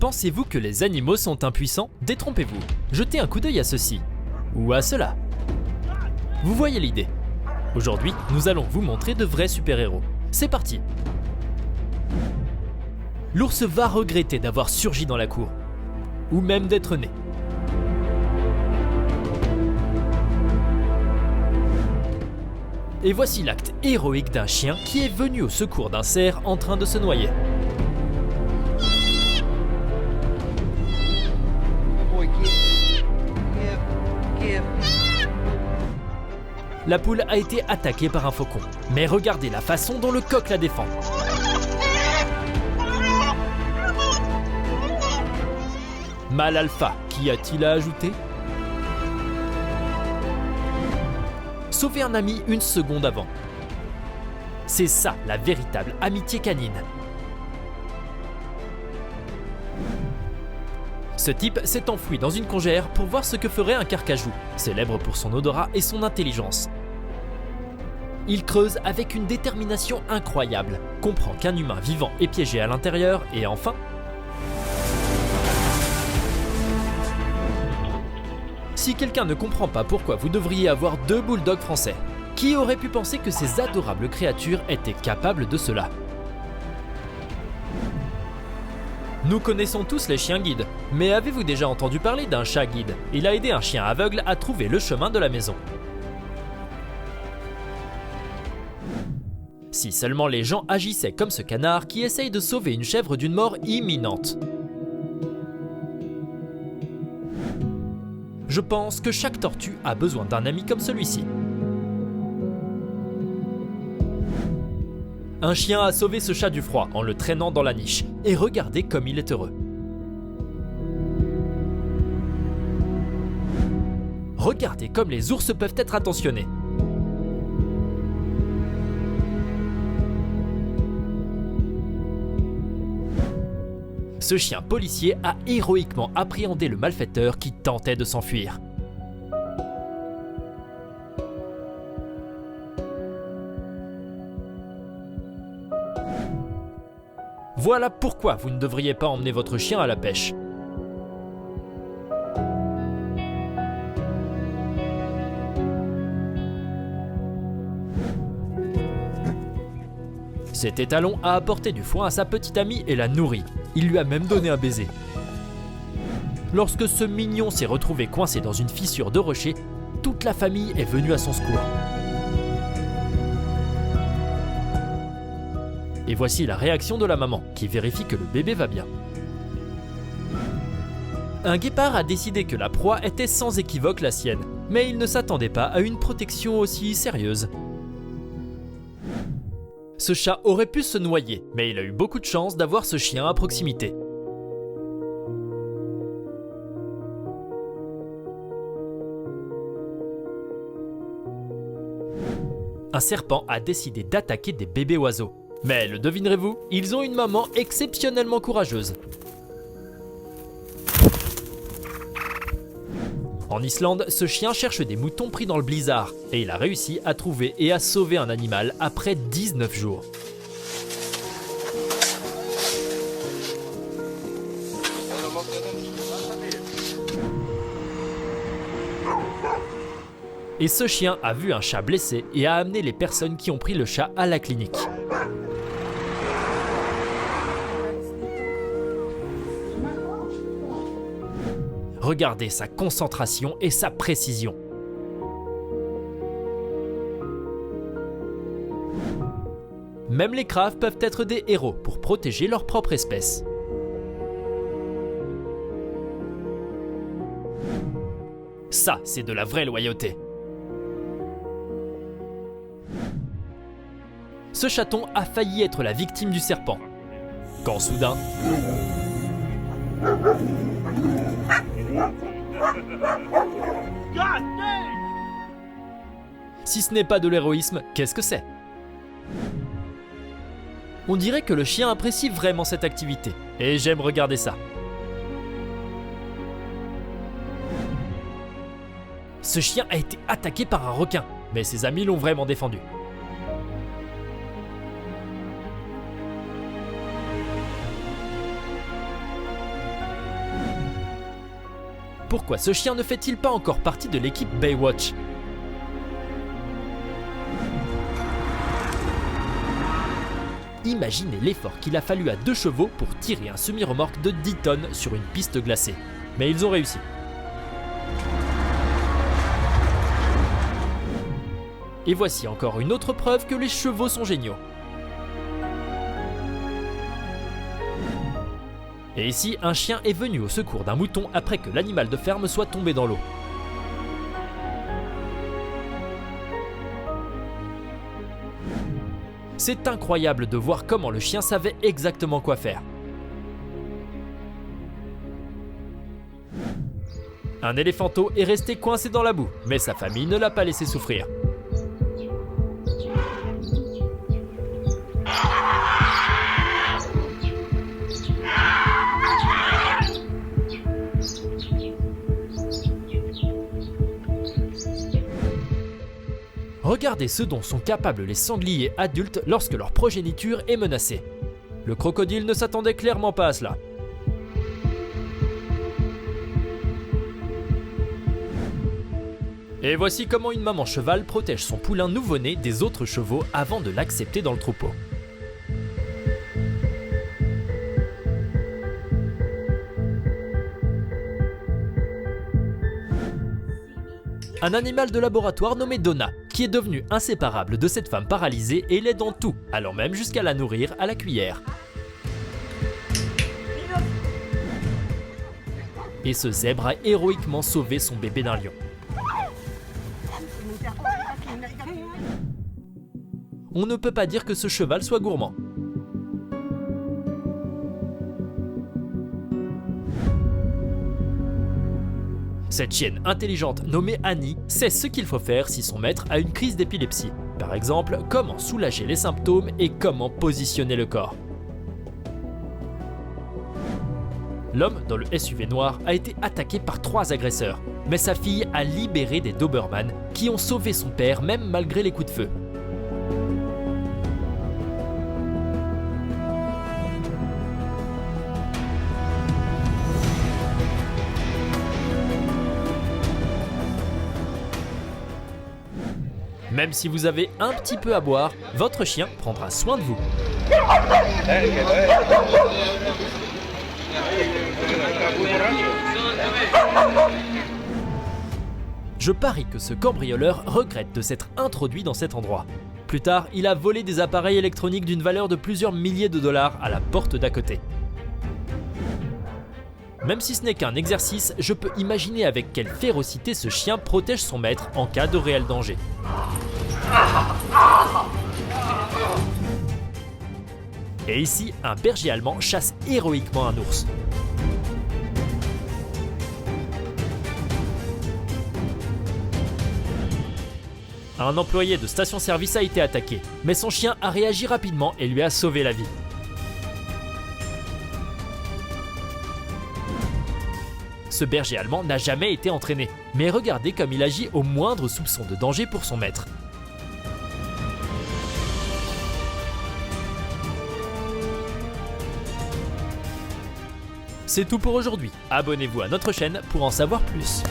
Pensez-vous que les animaux sont impuissants? Détrompez-vous. Jetez un coup d'œil à ceci. Ou à cela. Vous voyez l'idée. Aujourd'hui, nous allons vous montrer de vrais super-héros. C'est parti. L'ours va regretter d'avoir surgi dans la cour. Ou même d'être né. Et voici l'acte héroïque d'un chien qui est venu au secours d'un cerf en train de se noyer. La poule a été attaquée par un faucon, mais regardez la façon dont le coq la défend. Mâle alpha, qu'y a-t-il à ajouter? Sauver un ami une seconde avant. C'est ça la véritable amitié canine. Ce type s'est enfoui dans une congère pour voir ce que ferait un carcajou, célèbre pour son odorat et son intelligence. Il creuse avec une détermination incroyable, comprend qu'un humain vivant est piégé à l'intérieur et enfin... Si quelqu'un ne comprend pas pourquoi vous devriez avoir 2 bulldogs français, qui aurait pu penser que ces adorables créatures étaient capables de cela? Nous connaissons tous les chiens guides, mais avez-vous déjà entendu parler d'un chat guide? Il a aidé un chien aveugle à trouver le chemin de la maison. Si seulement les gens agissaient comme ce canard qui essaye de sauver une chèvre d'une mort imminente. Je pense que chaque tortue a besoin d'un ami comme celui-ci. Un chien a sauvé ce chat du froid en le traînant dans la niche, et regardez comme il est heureux. Regardez comme les ours peuvent être attentionnés. Ce chien policier a héroïquement appréhendé le malfaiteur qui tentait de s'enfuir. Voilà pourquoi vous ne devriez pas emmener votre chien à la pêche. Cet étalon a apporté du foin à sa petite amie et l'a nourrie. Il lui a même donné un baiser. Lorsque ce mignon s'est retrouvé coincé dans une fissure de rocher, toute la famille est venue à son secours. Et voici la réaction de la maman, qui vérifie que le bébé va bien. Un guépard a décidé que la proie était sans équivoque la sienne, mais il ne s'attendait pas à une protection aussi sérieuse. Ce chat aurait pu se noyer, mais il a eu beaucoup de chance d'avoir ce chien à proximité. Un serpent a décidé d'attaquer des bébés oiseaux. Mais le devinerez-vous, ils ont une maman exceptionnellement courageuse. En Islande, ce chien cherche des moutons pris dans le blizzard et il a réussi à trouver et à sauver un animal après 19 jours. Et ce chien a vu un chat blessé et a amené les personnes qui ont pris le chat à la clinique. Regardez sa concentration et sa précision. Même les craves peuvent être des héros pour protéger leur propre espèce. Ça, c'est de la vraie loyauté. Ce chaton a failli être la victime du serpent. Quand soudain... Si ce n'est pas de l'héroïsme, qu'est-ce que c'est? On dirait que le chien apprécie vraiment cette activité, et j'aime regarder ça. Ce chien a été attaqué par un requin, mais ses amis l'ont vraiment défendu. Pourquoi ce chien ne fait-il pas encore partie de l'équipe Baywatch? Imaginez l'effort qu'il a fallu à 2 chevaux pour tirer un semi-remorque de 10 tonnes sur une piste glacée. Mais ils ont réussi. Et voici encore une autre preuve que les chevaux sont géniaux. Et ici, un chien est venu au secours d'un mouton après que l'animal de ferme soit tombé dans l'eau. C'est incroyable de voir comment le chien savait exactement quoi faire. Un éléphanteau est resté coincé dans la boue, mais sa famille ne l'a pas laissé souffrir. Regardez ce dont sont capables les sangliers adultes lorsque leur progéniture est menacée. Le crocodile ne s'attendait clairement pas à cela. Et voici comment une maman cheval protège son poulain nouveau-né des autres chevaux avant de l'accepter dans le troupeau. Un animal de laboratoire nommé Donna, qui est devenu inséparable de cette femme paralysée et l'aide en tout, allant même jusqu'à la nourrir à la cuillère. Et ce zèbre a héroïquement sauvé son bébé d'un lion. On ne peut pas dire que ce cheval soit gourmand. Cette chienne intelligente nommée Annie sait ce qu'il faut faire si son maître a une crise d'épilepsie. Par exemple, comment soulager les symptômes et comment positionner le corps. L'homme dans le SUV noir a été attaqué par 3 agresseurs, mais sa fille a libéré des Doberman qui ont sauvé son père même malgré les coups de feu. Même si vous avez un petit peu à boire, votre chien prendra soin de vous. Je parie que ce cambrioleur regrette de s'être introduit dans cet endroit. Plus tard, il a volé des appareils électroniques d'une valeur de plusieurs milliers de dollars à la porte d'à côté. Même si ce n'est qu'un exercice, je peux imaginer avec quelle férocité ce chien protège son maître en cas de réel danger. Et ici, un berger allemand chasse héroïquement un ours. Un employé de station-service a été attaqué, mais son chien a réagi rapidement et lui a sauvé la vie. Ce berger allemand n'a jamais été entraîné, mais regardez comme il agit au moindre soupçon de danger pour son maître. C'est tout pour aujourd'hui. Abonnez-vous à notre chaîne pour en savoir plus.